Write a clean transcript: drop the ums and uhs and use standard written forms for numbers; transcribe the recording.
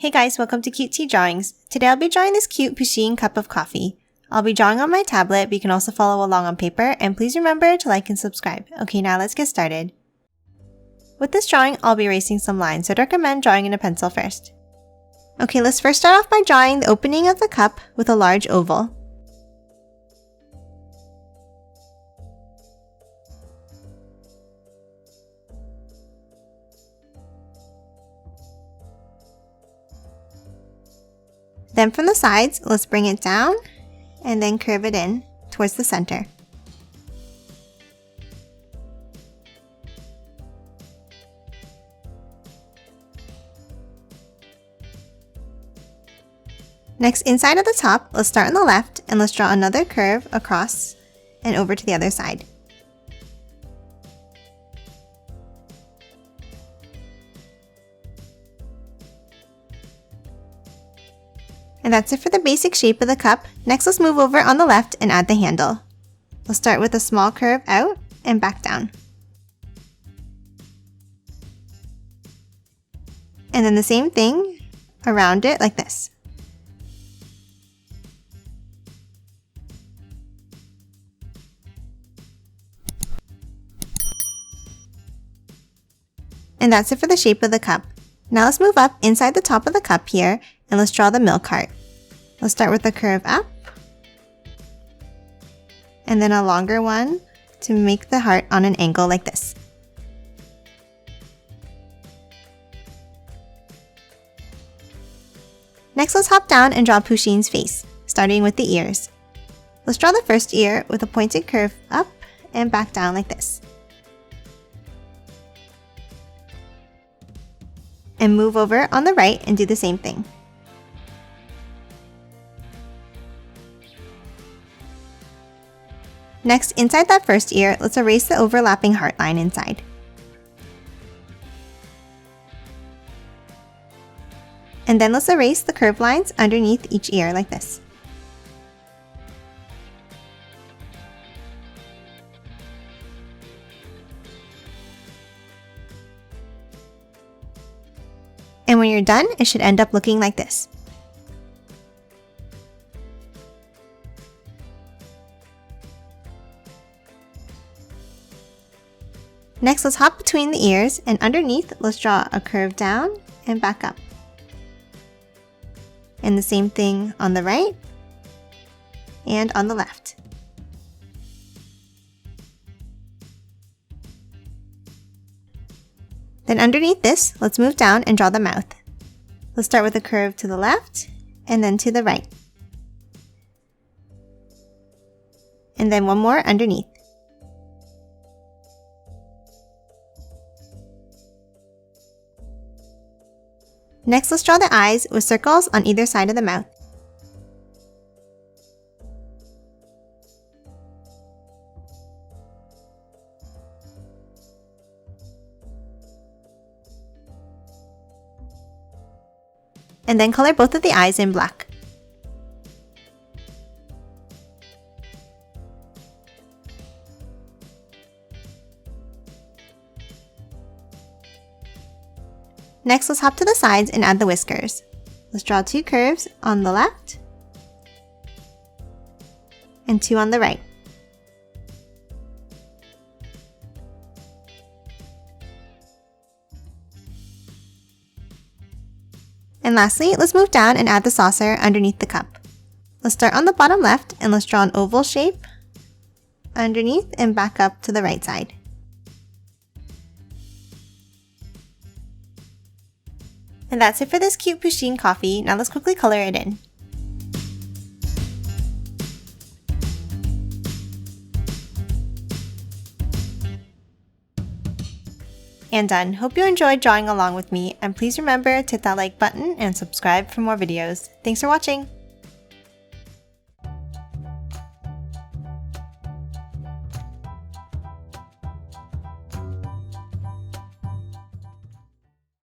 Hey guys, welcome to Cute Tea Drawings. Today I'll be drawing this cute Pusheen cup of coffee. I'll be drawing on my tablet, but you can also follow along on paper, and please remember to like and subscribe. Okay, now let's get started. With this drawing, I'll be erasing some lines, so I'd recommend drawing in a pencil first. Okay, let's first start off by drawing the opening of the cup with a large oval. Then from the sides, let's bring it down and then curve it in towards the center. Next, inside at the top, let's start on the left and let's draw another curve across and over to the other side. And that's it for the basic shape of the cup. Next, let's move over on the left and add the handle. We'll start with a small curve out and back down. And then the same thing around it like this. And that's it for the shape of the cup. Now let's move up inside the top of the cup here and let's draw the milk heart. Let's start with the curve up and then a longer one to make the heart on an angle like this. Next, let's hop down and draw Pusheen's face, starting with the ears. Let's draw the first ear with a pointed curve up and back down like this. And move over on the right and do the same thing. Next, inside that first ear, let's erase the overlapping heart line inside. And then let's erase the curved lines underneath each ear like this. And when you're done, it should end up looking like this. Next, let's hop between the ears, and underneath, let's draw a curve down and back up. And the same thing on the right and on the left. Then underneath this, let's move down and draw the mouth. Let's start with a curve to the left and then to the right. And then one more underneath. Next, let's draw the eyes with circles on either side of the mouth. And then color both of the eyes in black. Next, let's hop to the sides and add the whiskers. Let's draw two curves on the left and two on the right. And lastly, let's move down and add the saucer underneath the cup. Let's start on the bottom left and let's draw an oval shape underneath and back up to the right side. And that's it for this cute Pusheen coffee. Now let's quickly color it in. And done. Hope you enjoyed drawing along with me, and please remember to hit that like button and subscribe for more videos. Thanks for watching!